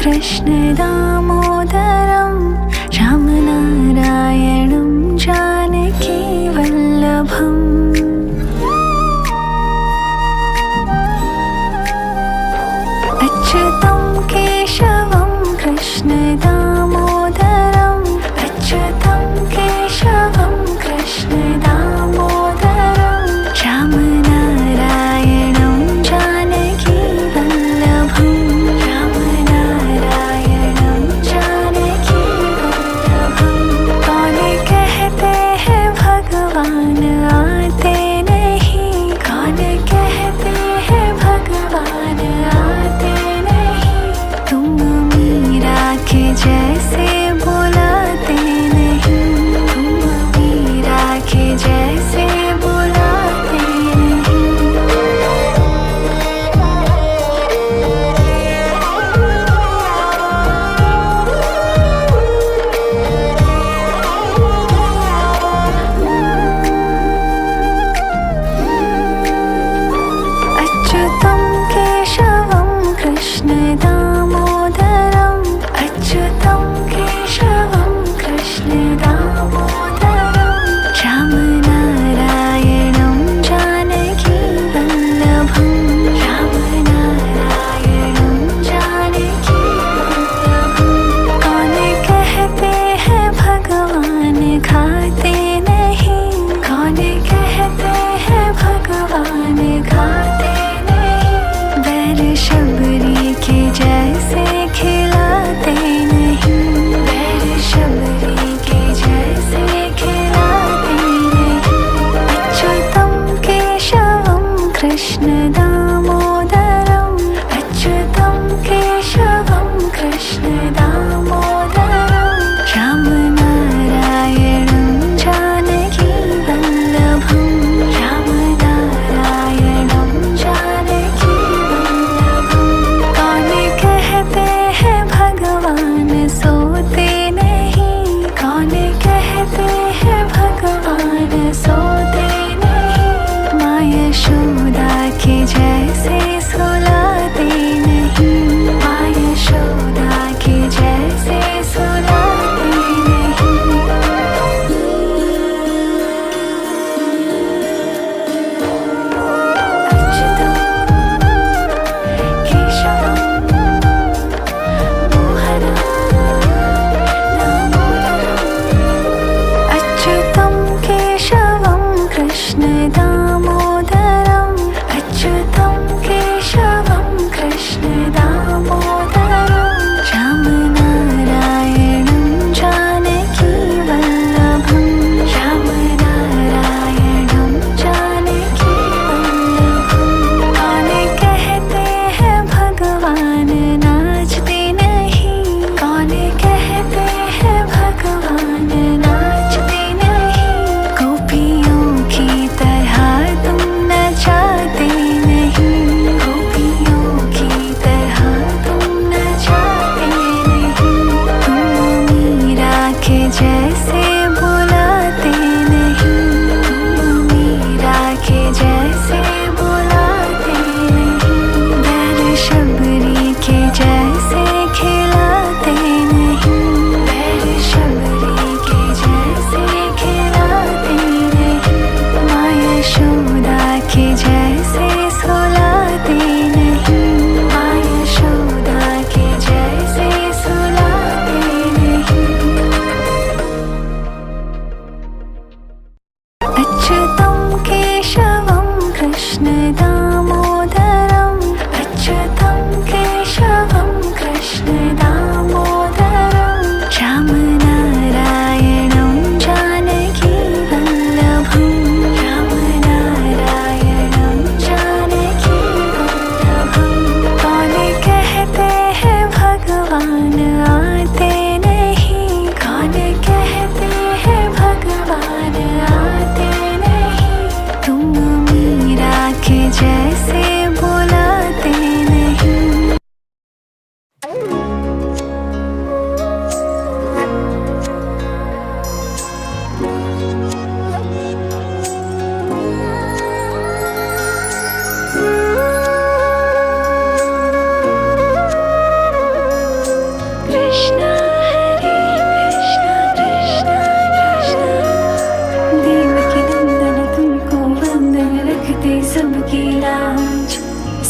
कृष्ण दामोदरं रामनारायणं जानकी वल्लभम् अच्युतं केशवं कृष्ण दामोदरम् अच्युतं केशवं कृष्ण दामोदरं रामनारायणं जानकी वल्लभम् जैसे बुलाते नहीं तुम मीरा के जैसे बुलाते नहीं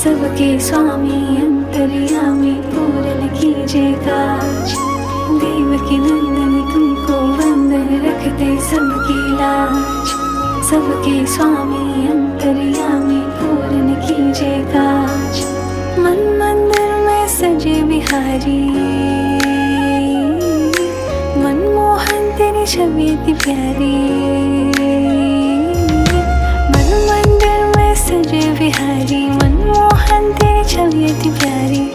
सबके स्वामी अंतर्यामी पूर्ण कीजिए काज। देवकी नंदन तुमको वंदन रखते सबकी लाज। सबके स्वामी अंतर्यामी पूर्ण कीजिए काज। मन मंदिर में सजे बिहारी मनमोहन तेरी छवि अति प्यारी। मन मंदिर में सजे बिहारी मनमोहन तेरी छवि अति प्यारी।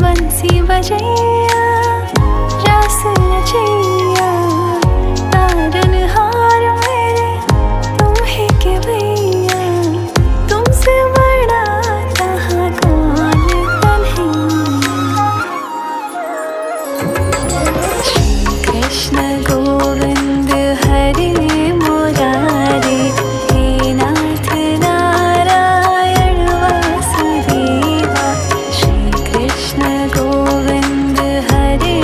बंसी बजैया रास रचैया तारन हार मेरे तुम ही के भैया। तुमसे बड़ा कहाँ कौन कन्हैया। श्री कृष्ण गोविंद हरे मुरारे हे नाथ नारायण वासुदेवा। श्री कृष्ण गोविंद हरे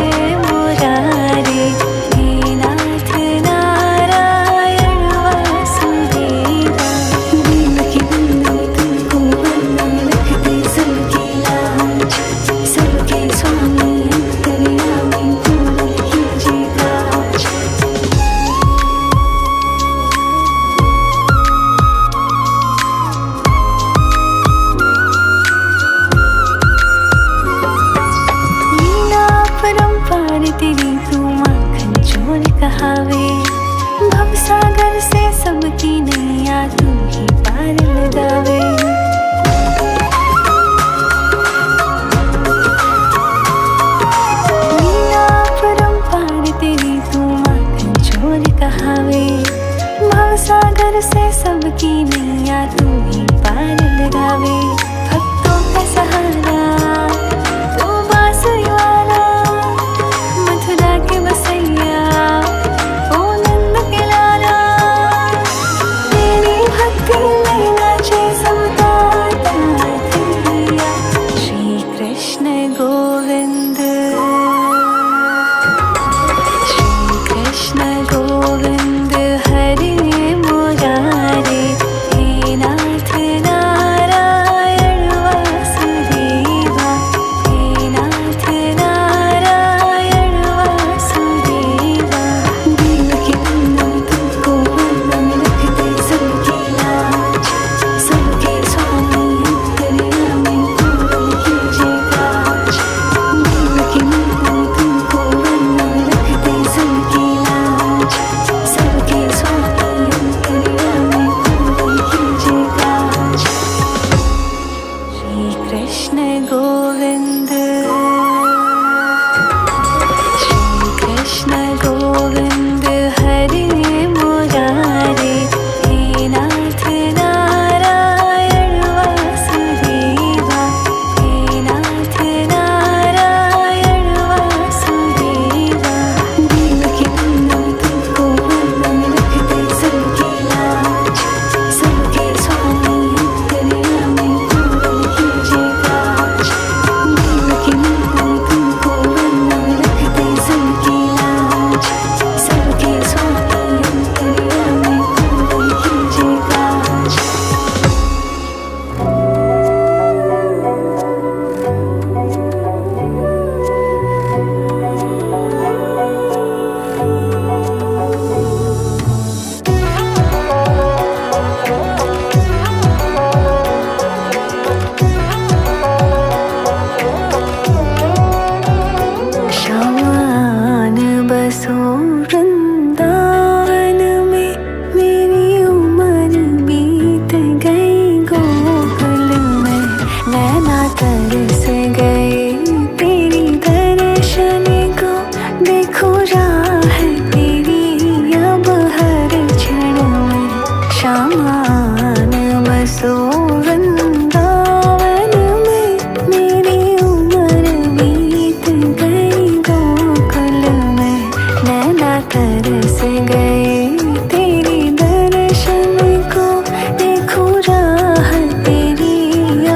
मुरारे हे नाथ नारायण वासुदेवा। देवकी नंदन तुमको वंदन रखते सबकी लाज। सबके स्वामी अंतर्यामी पूर्ण कीजिए काज। लीला परंपार तेरी तू माखन चोर कहावे। भवसागर से सबकी नैया तू ही पार लगावे। लीला परंपार तेरी तू माखन चोर कहावे। भवसागर से सबकी नैया तू ही पार लगावे। भक्तों का सहारा तू बांसुरी वाला मथुरा के बसैया ओ नंद के लाला। तेरी भक्ति में नाचे सब ताता थैया। श्री कृष्ण गोविंद श्री कृष्ण गोविंद हरे मुरारे हे नाथ नारायण वासुदेवा। हे नाथ नारायण वासुदेवा। देवकी नंदन तुमको वंदन रखते सबकी लाज। सबके स्वामी अंतर्यामी पूर्ण कीजिए काज। देवकी नंदन तुमको वंदन रखते सबकी लाज। सबके स्वामी अंतर्यामी पूर्ण कीजिए काज। श्री कृष्ण गोविंद श्री कृष्ण गोविंद हरे मुरारे हे नाथ नारायण वासुदेवा। हे नाथ नारायण वासुदेवा। देवकी नंदन तुमको वंदन रखते सबकी लाज। सबके स्वामी अंतर्यामी पूर्ण कीजिए काज। देवकी नंदन तुमको वंदन रखते सबकी लाज। सबके स्वामी अंतर्यामी पूर्ण कीजिए काज। शामान बसो वृंदावन में मेरी उम्र बीत गई गोकुल में। नैना तरस गए तेरी दर्शन को। देखो राह तेरी अब हर क्षण में। शामान बसो वृंदावन में मेरी उम्र बीत गई गोकुल में। नैना तरस गए तेरी दर्शन को। देखो राह तेरी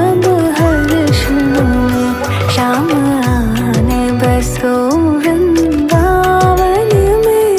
अब हर क्षण में। श्याम आन बसो वृंदावन में।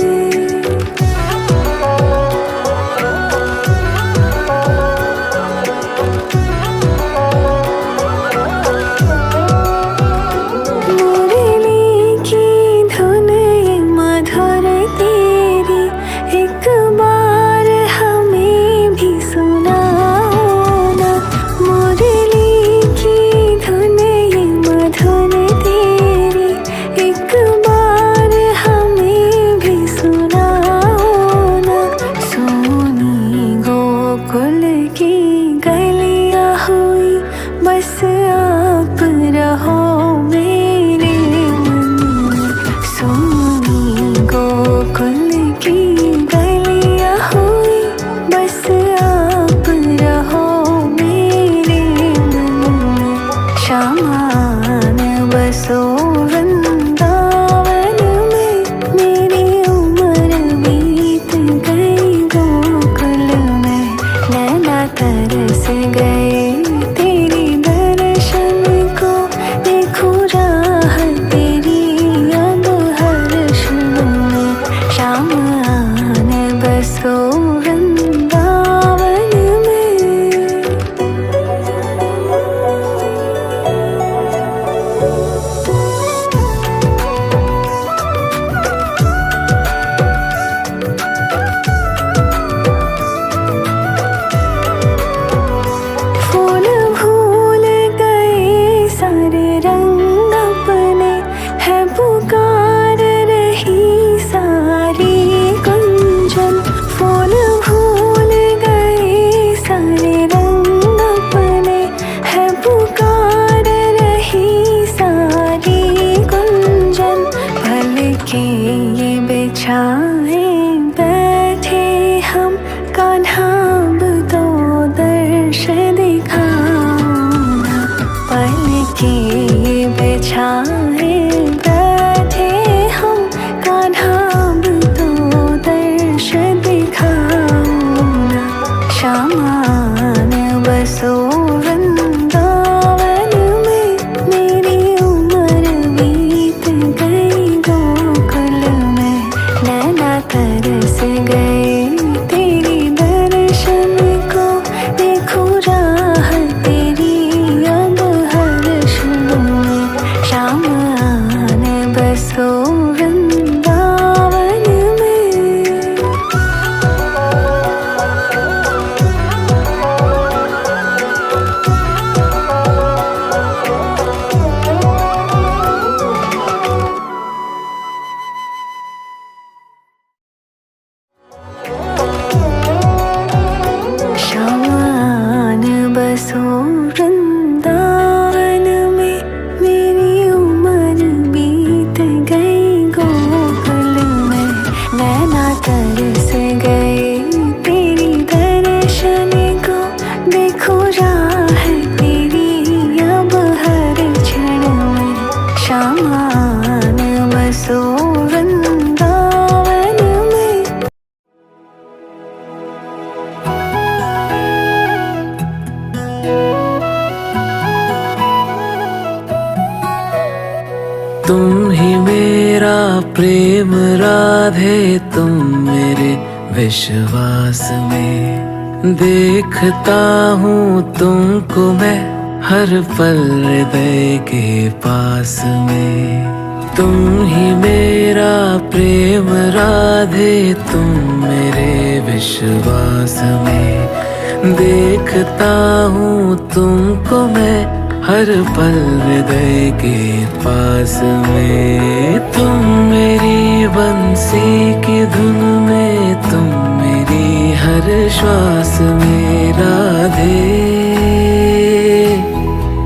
प्रेम राधे तुम मेरे विश्वास में। देखता हूँ तुमको मैं हर पल हृदय के पास में। तुम ही मेरा प्रेम राधे तुम मेरे विश्वास में। देखता हूँ तुमको मैं हर पल हृदय के पास में। तुम मेरी बंसी की धुन में, तुम मेरी हर श्वास में राधे।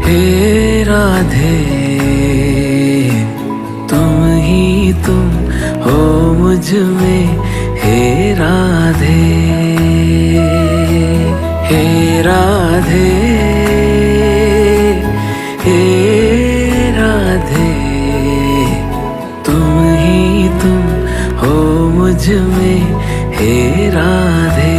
हे राधे तुम ही तुम हो मुझ में, हे राधे। हे राधे हे राधे तुम ही तुम हो मुझ में, हे राधे।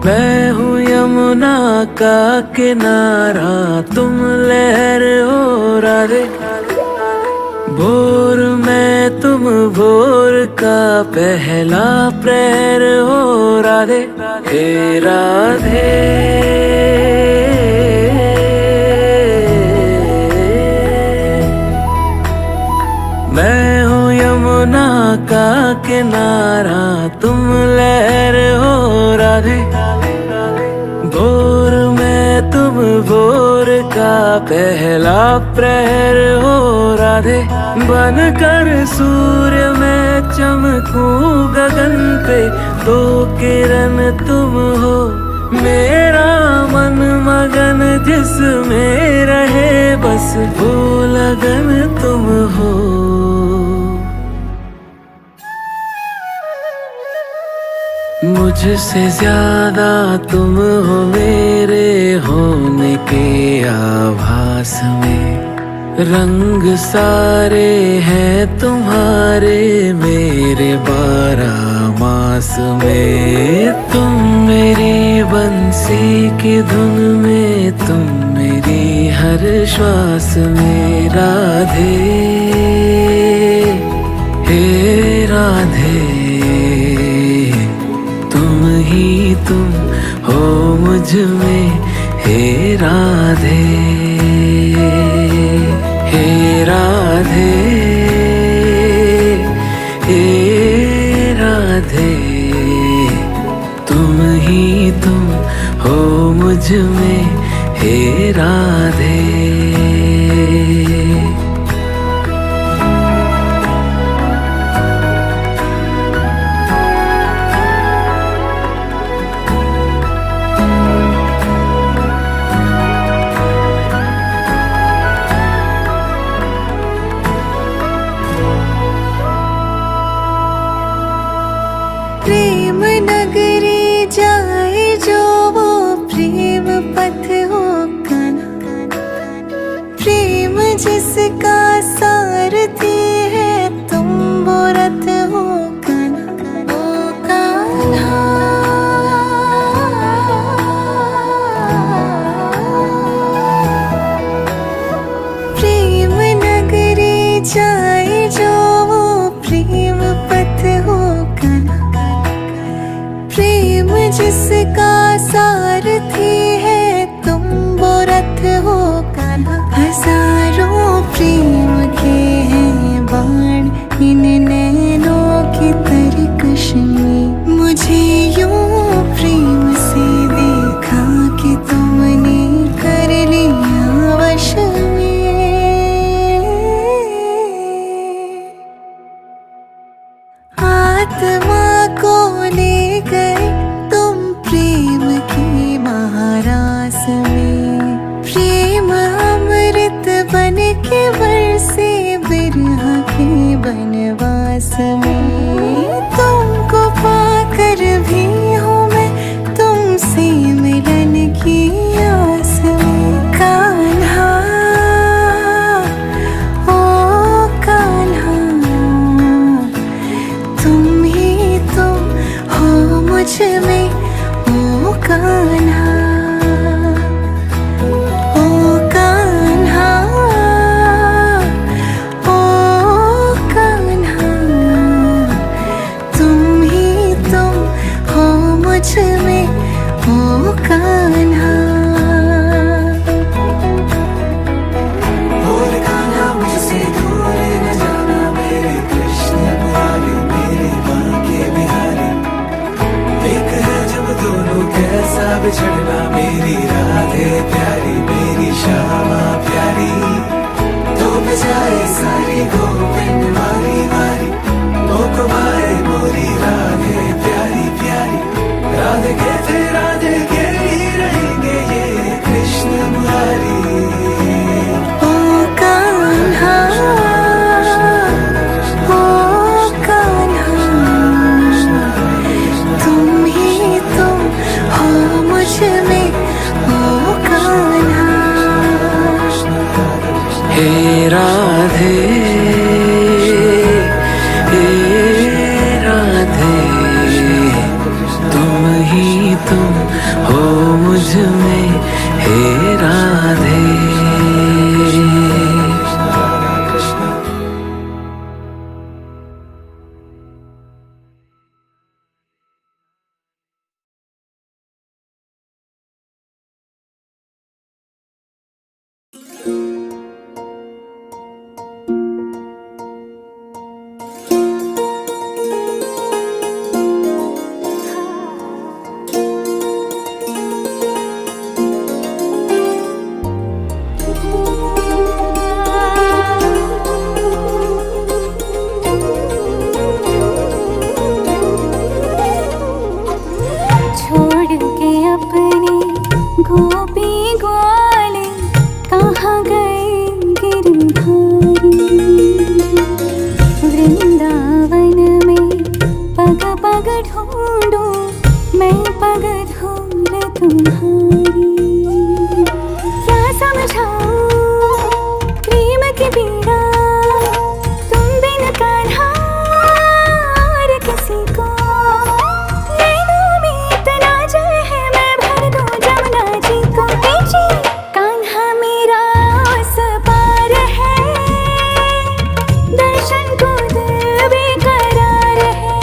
मैं हूँ यमुना का किनारा, तुम लहर हो राधे। भोर में तुम भोर का पहला प्रहर हो राधे। हे राधे मैं हूँ यमुना का किनारा, तुम लहर हो राधे। भोर में तुम भोर का पहला प्रहर हो राधे। बनकर सूर्य में चमकूं गगन पे, दो किरण तुम हो मेरा मन मगन। जिसमें रहे बस वो लगन तुम हो। मुझसे ज्यादा तुम हो मेरे होने के आभास में। रंग सारे हैं तुम्हारे मेरे 12 मास में। तुम मेरी बंसी की धुन में, तुम मेरी हर श्वास में राधे। हे राधे तुम ही तुम हो मुझ में, हे राधे। हे राधे हे राधे तुम ही तुम हो मुझ में, हे राधे। प्रेम नगरी जाए जो वो प्रेम पथ होगा ना। प्रेम जिसका सारथी है तुम वो रथ होगा ना। ओ कान्हा प्रेम नगरी जाए जो वो प्रेम पथ होगा ना। प्रेम जिसका सारथी है तुम वो रथ होगा ना। हजारों प्रेम के हैं बाण इन नैनों की तरकश में। मुझे यूं प्रेम से देखा कि तुमने कर लिया वश में। आत्मा को ले गए तुम प्रेम की महारास में। प्रेम अमृत बन के बरसे बिरहा के बनवास में। तुमको पाकर भी हूँ मैं तुमसे मिलन की आस में। कान्हा मुझ में ओ कान्हा, ओ कान्हा, ओ कान्हा, तुम ही तुम हो मुझ में ओ कान्हा। और कान्हा मुझसे दूर न जाना मेरे कृष्ण मुरारी मेरे बांके बिहारी। एक है जब दोनों कैसा बिछड़ना मेरी राधे प्यारी मेरी श्यामा प्यारी। तो बजाए सारी गोविंद मारी मारी ओ कुमारे मोरी राधे प्यारी प्यारी। राधे के थे राधे के ही रहेंगे ये कृष्ण मुरारी। ओ कान्हा, ओ कान्हा, तुम ही तुम हो मुझ में ओ कान्हा। हे राधे हे राधे, तुम ही तुम हो मुझ में हे राधे। छोड़ के अपने गोपी ग्वाले कहाँ गए गिरधारी। वृंदावन में पग पग ढूंढूं मैं पग ढूंढ तुम्हारी। क्या समझाऊं प्रेम की पीड़ा, तुम बिन कान्हा और किसी को। नैनों में इतना जल है मैं भर दूं जमुना जी को। जी कान्हा मेरा उस पार है, दर्शन को दिल बेकरार है।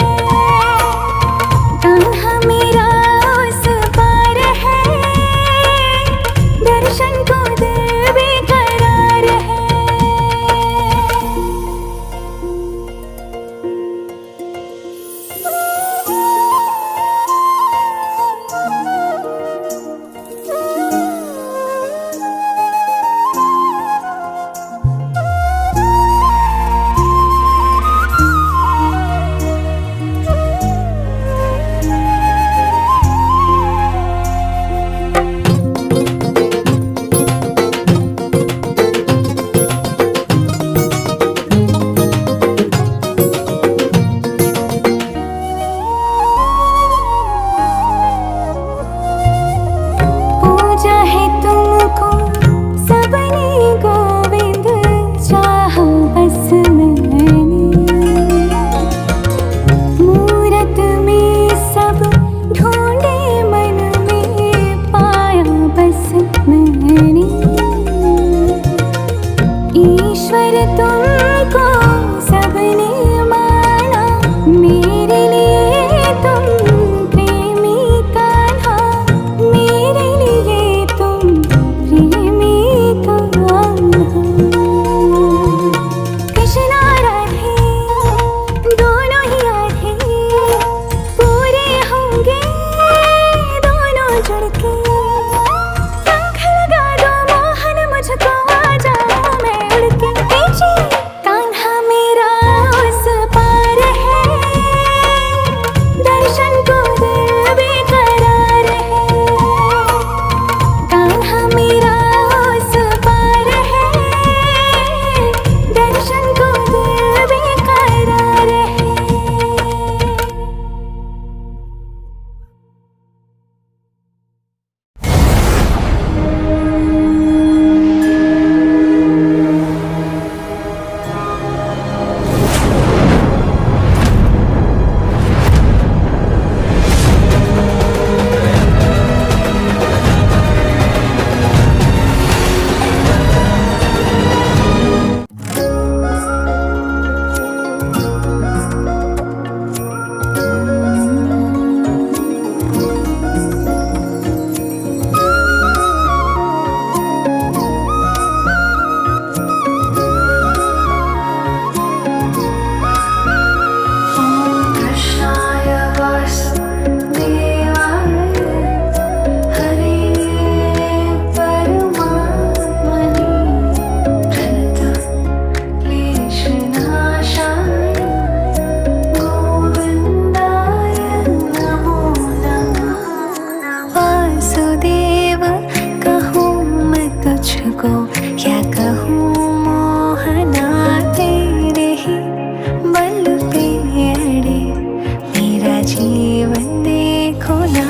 जीवन देखो ना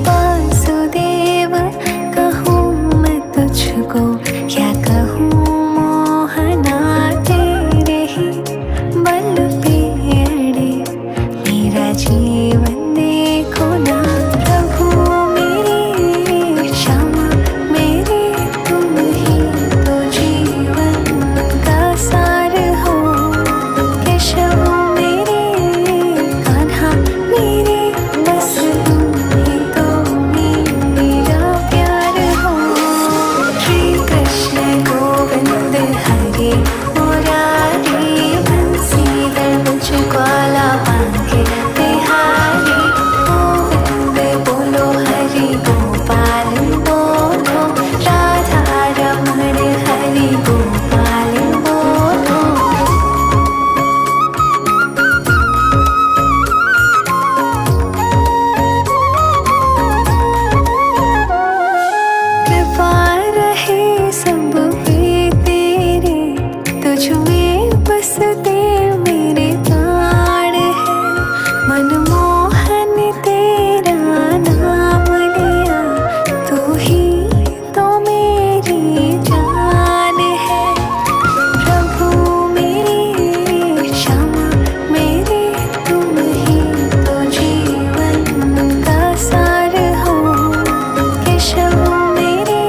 वासुदेव, कहूँ मैं तुझको क्या कहूँ मोहना, तेरे ही बल पे अड़े मेरा जीवन देखो ना। प्रभु मेरी क्षमा मेरे तुम ही तो जीवन का सार हो। केशव मेरे कान्हा मेरे बस तुम ही तो मेरा प्यार हो। श्री कृष्ण गोविंद हरे मुरारी, बंसीधर मुझको पाके बिहारी। गोविंद बोलो हरि गोपाल बोलो, राधा रमण हरि गोपाल बोलो। कृपा रहे सब पे तेरे, तुझ में बसते मेरे प्राण है। मनमोहन तेरा नाम लिया, तू ही तो मेरी जान है। प्रभु मेरी क्षमा मेरे तुम ही तो जीवन का सार हो। केशव मेरे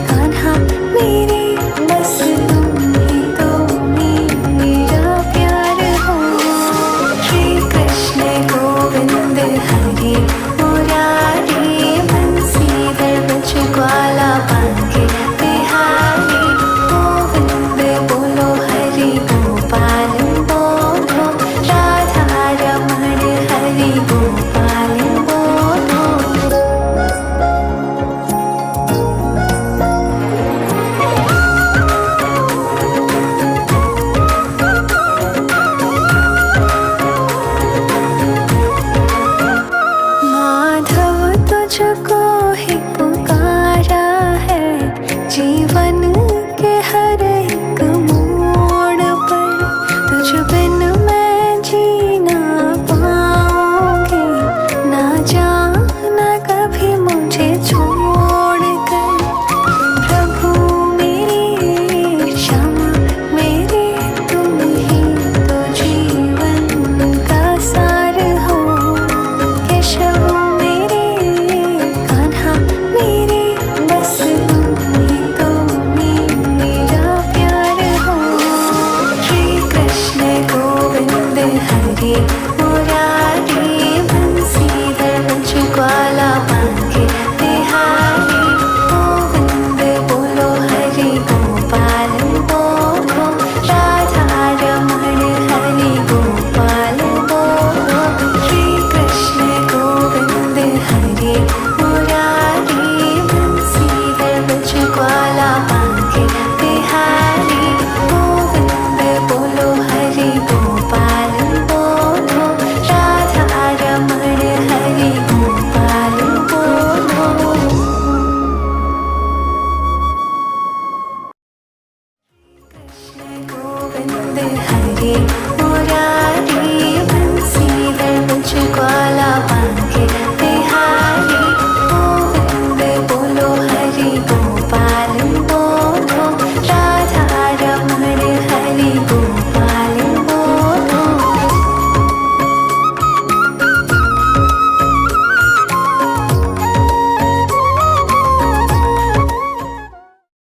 कान्हा मेरे बस तुम ही तो मेरा प्यार हो। श्री कृष्ण गोविंद हरे